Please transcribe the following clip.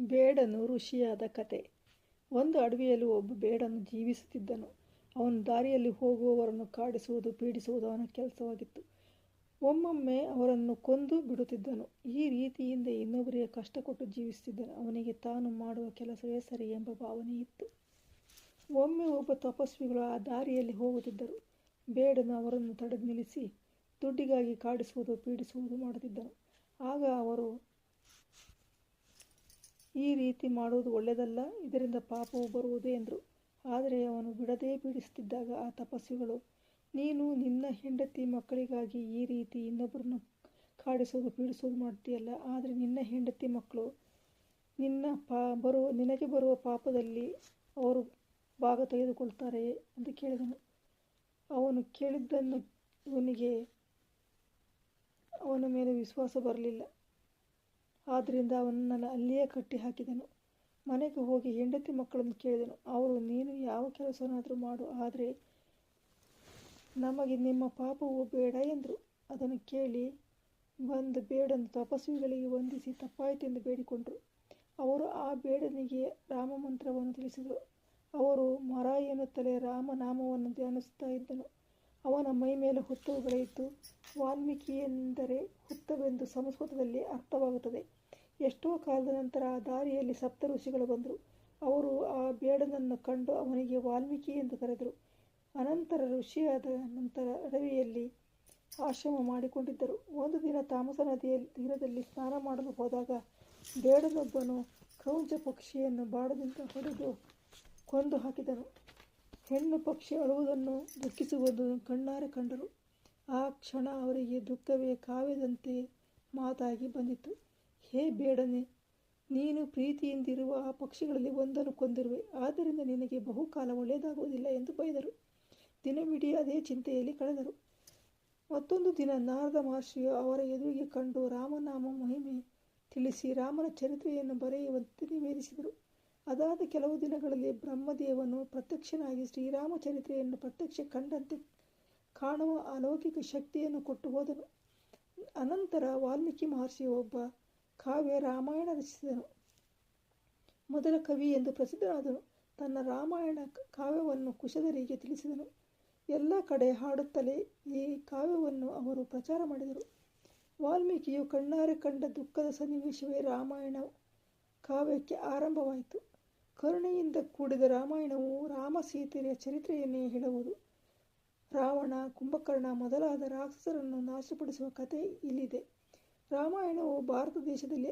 ಬೇಡನು ಋಷಿಯಾದ ಕತೆ. ಒಂದು ಅಡವಿಯಲ್ಲಿ ಒಬ್ಬ ಬೇಡನು ಜೀವಿಸುತ್ತಿದ್ದನು. ಅವನು ದಾರಿಯಲ್ಲಿ ಹೋಗುವವರನ್ನು ಕಾಡಿಸುವುದು, ಪೀಡಿಸುವುದು ಅವನ ಕೆಲಸವಾಗಿತ್ತು. ಒಮ್ಮೊಮ್ಮೆ ಅವರನ್ನು ಕೊಂದು ಬಿಡುತ್ತಿದ್ದನು. ಈ ರೀತಿಯಿಂದ ಇನ್ನೊಬ್ಬರಿಗೆ ಕಷ್ಟ ಕೊಟ್ಟು ಜೀವಿಸುತ್ತಿದ್ದನು. ಅವನಿಗೆ ತಾನು ಮಾಡುವ ಕೆಲಸವೇ ಸರಿ ಎಂಬ ಭಾವನೆ ಇತ್ತು. ಒಮ್ಮೆ ಒಬ್ಬ ತಪಸ್ವಿಗಳು ಆ ದಾರಿಯಲ್ಲಿ ಹೋಗುತ್ತಿದ್ದರು. ಬೇಡನು ಅವರನ್ನು ತಡೆದು ನಿಲ್ಲಿಸಿ ದುಡ್ಡಿಗಾಗಿ ಕಾಡಿಸುವುದು, ಪೀಡಿಸುವುದು ಮಾಡುತ್ತಿದ್ದನು. ಆಗ ಅವರು, ಈ ರೀತಿ ಮಾಡುವುದು ಒಳ್ಳೆಯದಲ್ಲ, ಇದರಿಂದ ಪಾಪವು ಬರುವುದು ಎಂದರು. ಆದರೆ ಅವನು ಬಿಡದೇ ಪೀಡಿಸುತ್ತಿದ್ದಾಗ ಆ ತಪಸ್ವಿಗಳು, ನೀನು ನಿನ್ನ ಹೆಂಡತಿ ಮಕ್ಕಳಿಗಾಗಿ ಈ ರೀತಿ ಇನ್ನೊಬ್ಬರನ್ನು ಕಾಡಿಸುವುದು, ಪೀಡಿಸುವುದು ಮಾಡ್ತೀಯಲ್ಲ, ಆದರೆ ನಿನ್ನ ಹೆಂಡತಿ ಮಕ್ಕಳು ನಿನಗೆ ಬರುವ ಪಾಪದಲ್ಲಿ ಅವರು ಭಾಗ ತೆಗೆದುಕೊಳ್ತಾರೆಯೇ ಎಂದು ಕೇಳಿದನು. ಅವನು ಕೇಳಿದ್ದನ್ನು ಇವನಿಗೆ ಅವನ ಮೇಲೆ ವಿಶ್ವಾಸ ಬರಲಿಲ್ಲ. ಆದ್ದರಿಂದ ಅವನನ್ನು ಅಲ್ಲಿಯೇ ಕಟ್ಟಿ ಹಾಕಿದನು. ಮನೆಗೆ ಹೋಗಿ ಹೆಂಡತಿ ಮಕ್ಕಳನ್ನು ಕೇಳಿದನು. ಅವರು, ನೀನು ಯಾವ ಕೆಲಸವನ್ನಾದರೂ ಮಾಡು, ಆದರೆ ನಮಗೆ ನಿಮ್ಮ ಪಾಪವು ಬೇಡ ಎಂದರು. ಅದನ್ನು ಕೇಳಿ ಬಂದ ಬೇಡನು ತಪಸ್ವಿಗಳಿಗೆ ವಂದಿಸಿ ತಪ್ಪಾಯಿತೆಂದು ಬೇಡಿಕೊಂಡರು. ಅವರು ಆ ಬೇಡನಿಗೆ ರಾಮಮಂತ್ರವನ್ನು ತಿಳಿಸಿದರು. ಅವರು ಮರ ಎನ್ನುತ್ತಲೇ ರಾಮನಾಮವನ್ನು ಧ್ಯಾನಿಸುತ್ತಾ ಇದ್ದನು. ಅವನ ಮೈ ಮೇಲೆ ಹುತ್ತವು ಬೆಳೆಯಿತು. ವಾಲ್ಮೀಕಿ ಎಂದರೆ ಹುತ್ತವೆಂದು ಸಂಸ್ಕೃತದಲ್ಲಿ ಅರ್ಥವಾಗುತ್ತದೆ. ಎಷ್ಟೋ ಕಾಲದ ನಂತರ ಆ ದಾರಿಯಲ್ಲಿ ಸಪ್ತ ಋಷಿಗಳು ಬಂದರು. ಅವರು ಆ ಬೇಡನನ್ನು ಕಂಡು ಅವನಿಗೆ ವಾಲ್ಮೀಕಿ ಎಂದು ಕರೆದರು. ಅನಂತರ ಋಷಿಯಾದ ನಂತರ ಅಡವಿಯಲ್ಲಿ ಆಶ್ರಮ ಮಾಡಿಕೊಂಡಿದ್ದರು. ಒಂದು ದಿನ ತಾಮಸ ನದಿಯ ತೀರದಲ್ಲಿ ಸ್ನಾನ ಮಾಡಲು ಹೋದಾಗ ಬೇಡನೊಬ್ಬನು ಕ್ರೌಂಚ ಪಕ್ಷಿಯನ್ನು ಬಾಣದಿಂದ ಹೊಡೆದು ಕೊಂದು ಹಾಕಿದನು. ಹೆಣ್ಣು ಪಕ್ಷಿ ಅಳುವುದನ್ನು, ದುಃಖಿಸುವುದನ್ನು ಕಣ್ಣಾರೆ ಕಂಡರು. ಆ ಕ್ಷಣ ಅವರಿಗೆ ದುಃಖವೇ ಕಾವ್ಯದಂತೆ ಮಾತಾಗಿ ಬಂದಿತು. ಹೇ ಬೇಡನೆ, ನೀನು ಪ್ರೀತಿಯಿಂದಿರುವ ಆ ಪಕ್ಷಿಗಳಲ್ಲಿ ಒಂದನ್ನು ಕೊಂದಿರುವೆ, ಆದ್ದರಿಂದ ನಿನಗೆ ಬಹುಕಾಲ ಒಳ್ಳೆಯದಾಗುವುದಿಲ್ಲ ಎಂದು ಬೈದರು. ದಿನವಿಡೀ ಅದೇ ಚಿಂತೆಯಲ್ಲಿ ಕಳೆದರು. ಮತ್ತೊಂದು ದಿನ ನಾರದ ಮಹರ್ಷಿಯು ಅವರ ಎದುರಿಗೆ ಕಂಡು ರಾಮನಾಮ ಮಹಿಮೆ ತಿಳಿಸಿ ರಾಮನ ಚರಿತ್ರೆಯನ್ನು ಬರೆಯುವಂತೆ ನಿವೇದಿಸಿದರು. ಅದಾದ ಕೆಲವು ದಿನಗಳಲ್ಲಿ ಬ್ರಹ್ಮದೇವನು ಪ್ರತ್ಯಕ್ಷನಾಗಿ ಶ್ರೀರಾಮ ಚರಿತ್ರೆಯನ್ನು ಪ್ರತ್ಯಕ್ಷ ಕಂಡಂತೆ ಕಾಣುವ ಅಲೌಕಿಕ ಶಕ್ತಿಯನ್ನು ಕೊಟ್ಟು ಹೋದನು. ಅನಂತರ ವಾಲ್ಮೀಕಿ ಮಹರ್ಷಿಯು ಒಬ್ಬ ಕಾವ್ಯ ರಾಮಾಯಣ ರಚಿಸಿದನು. ಮೊದಲ ಕವಿ ಎಂದು ಪ್ರಸಿದ್ಧನಾದನು. ತನ್ನ ರಾಮಾಯಣ ಕಾವ್ಯವನ್ನು ಕುಶದರಿಗೆ ತಿಳಿಸಿದನು. ಎಲ್ಲ ಕಡೆ ಹಾಡುತ್ತಲೇ ಈ ಕಾವ್ಯವನ್ನು ಅವರು ಪ್ರಚಾರ ಮಾಡಿದರು. ವಾಲ್ಮೀಕಿಯು ಕಣ್ಣಾರೆ ಕಂಡ ದುಃಖದ ಸನ್ನಿವೇಶವೇ ರಾಮಾಯಣ ಕಾವ್ಯಕ್ಕೆ ಆರಂಭವಾಯಿತು. ಕರುಣೆಯಿಂದ ಕೂಡಿದ ರಾಮಾಯಣವು ರಾಮ ಸೀತೆಯ ಚರಿತ್ರೆಯನ್ನೇ ಹೇಳುವುದು. ರಾವಣ, ಕುಂಭಕರ್ಣ ಮೊದಲಾದ ರಾಕ್ಷಸರನ್ನು ನಾಶಪಡಿಸುವ ಕಥೆ ಇಲ್ಲಿದೆ. ರಾಮಾಯಣವು ಭಾರತ ದೇಶದಲ್ಲಿ